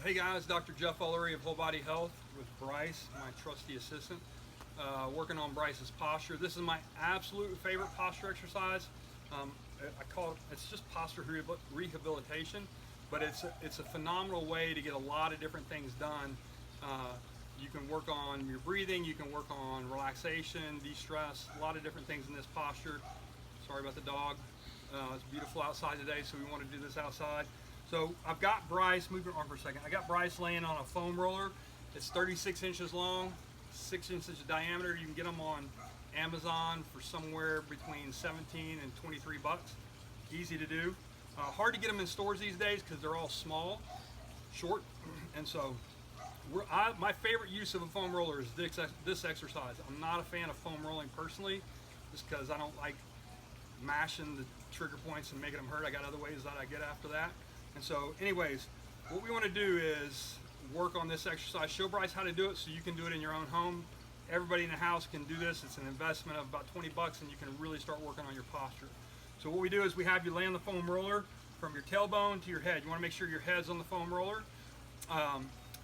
Hey guys, Dr. Jeff Ulery of Whole Body Health with Bryce, my trusty assistant, working on Bryce's posture. This is my absolute favorite posture exercise. I call it, it's just posture rehabilitation, but it's a phenomenal way to get a lot of different things done. You can work on your breathing, you can work on relaxation, de-stress, a lot of different things in this posture. Sorry about the dog. It's beautiful outside today, so we want to do this outside. So I've got Bryce, move your arm for a second. I got Bryce laying on a foam roller. It's 36 inches long, 6 inches diameter. You can get them on Amazon for somewhere between 17 and 23 bucks. Easy to do. Hard to get them in stores these days because they're all small, short, and so my favorite use of a foam roller is this exercise. I'm not a fan of foam rolling personally, just because I don't like mashing the trigger points and making them hurt. I got other ways that I get after that. And so anyways, what we want to do is work on this exercise, show Bryce how to do it so you can do it in your own home. Everybody in the house can do this. It's an investment of about 20 bucks and you can really start working on your posture. So what we do is we have you lay on the foam roller from your tailbone to your head. You want to make sure your head's on the foam roller.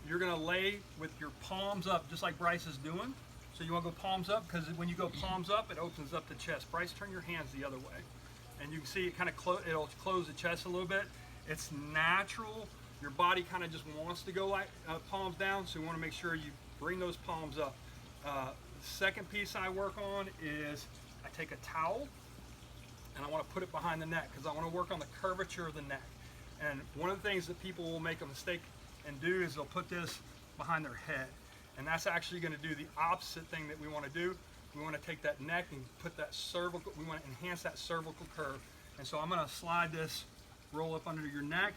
You're going to lay with your palms up just like Bryce is doing. So you want to go palms up because when you go palms up, it opens up the chest. Bryce, turn your hands the other way. And you can see it kind of it'll close the chest a little bit. It's natural. Your body kind of just wants to go like palms down, so you want to make sure you bring those palms up. The second piece I work on is I take a towel and I want to put it behind the neck because I want to work on the curvature of the neck. And one of the things that people will make a mistake and do is they'll put this behind their head. And that's actually going to do the opposite thing that we want to do. We want to take that neck and put that cervical, we want to enhance that cervical curve. And so I'm going to slide this roll up under your neck.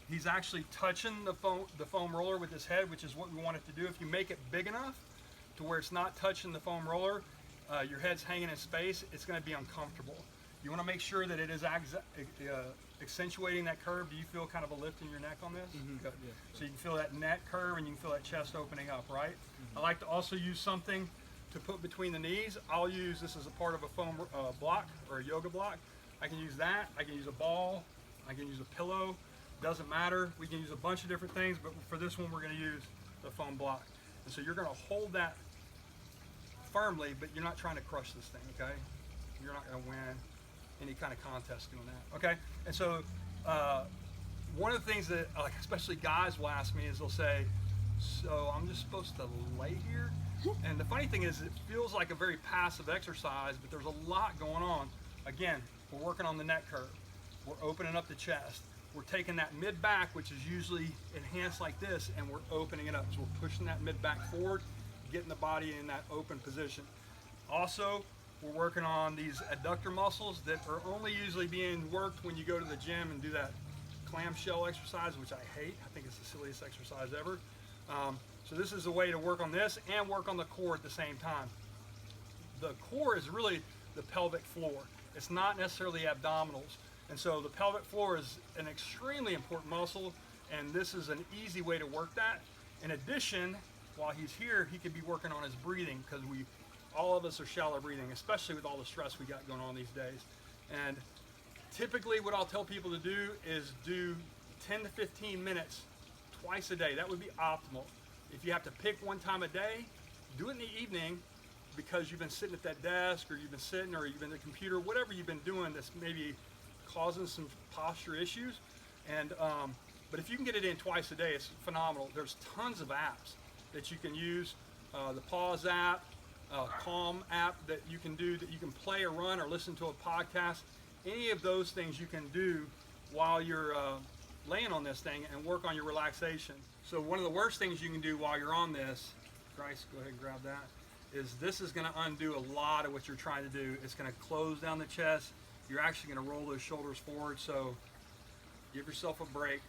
He's actually touching the foam roller with his head, which is what we want it to do. If you make it big enough to where it's not touching the foam roller, your head's hanging in space, it's going to be uncomfortable. You want to make sure that it is accentuating that curve. Do you feel kind of a lift in your neck on this? Mm-hmm. Good. Yeah. So you can feel that neck curve and you can feel that chest opening up, right? Mm-hmm. I like to also use something to put between the knees. I'll use this as a part of a foam block or a yoga block. I can use that. I can use a ball. I can use a pillow, doesn't matter. We can use a bunch of different things, but for this one, we're gonna use the foam block. And so you're gonna hold that firmly, but you're not trying to crush this thing, okay? You're not gonna win any kind of contest doing that, okay? And so one of the things that, like, especially guys will ask me is they'll say, so I'm just supposed to lay here? And the funny thing is it feels like a very passive exercise, but there's a lot going on. Again, we're working on the neck curve. We're opening up the chest. We're taking that mid-back, which is usually enhanced like this, and we're opening it up. So we're pushing that mid-back forward, getting the body in that open position. Also, we're working on these adductor muscles that are only usually being worked when you go to the gym and do that clamshell exercise, which I hate. I think it's the silliest exercise ever. So this is a way to work on this and work on the core at the same time. The core is really the pelvic floor. It's not necessarily abdominals. And so the pelvic floor is an extremely important muscle, and this is an easy way to work that. In addition, while he's here, he could be working on his breathing because all of us are shallow breathing, especially with all the stress we got going on these days. And typically what I'll tell people to do is do 10 to 15 minutes twice a day. That would be optimal. If you have to pick one time a day, do it in the evening because you've been sitting at that desk or you've been sitting or you've been at the computer, whatever you've been doing that's maybe causing some posture issues. And but if you can get it in twice a day, it's phenomenal. There's tons of apps that you can use. The Pause app, Calm app that you can do, that you can play or run or listen to a podcast. Any of those things you can do while you're laying on this thing and work on your relaxation. So one of the worst things you can do while you're on this, Bryce, go ahead and grab that, is this is going to undo a lot of what you're trying to do. It's going to close down the chest. You're actually going to roll those shoulders forward. So give yourself a break.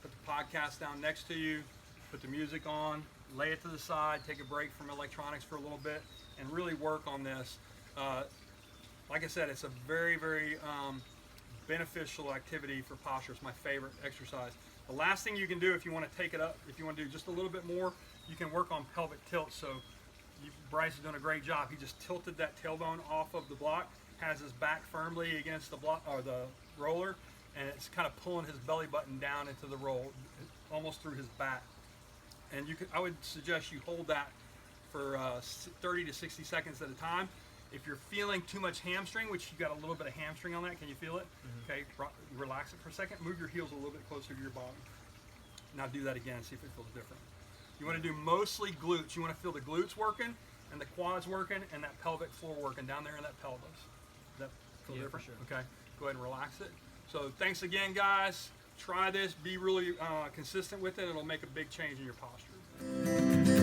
Put the podcast down next to you. Put the music on. Lay it to the side. Take a break from electronics for a little bit and really work on this. Like I said, it's a very, very beneficial activity for posture. It's my favorite exercise. The last thing you can do if you want to take it up, if you want to do just a little bit more, you can work on pelvic tilt. So Bryce is doing a great job. He just tilted that tailbone off of the block, has his back firmly against the block or the roller, and it's kind of pulling his belly button down into the almost through his back. And I would suggest you hold that for 30 to 60 seconds at a time. If you're feeling too much hamstring, which you got a little bit of hamstring on that, can you feel it? Okay, relax it for a second. Move your heels a little bit closer to your body. Now do that again, see if it feels different. You want to do mostly glutes. You want to feel the glutes working and the quads working and that pelvic floor working down there in that pelvis. Does that feel different? For sure. Okay, go ahead and relax it. So thanks again, guys. Try this, be really consistent with it. It'll make a big change in your posture.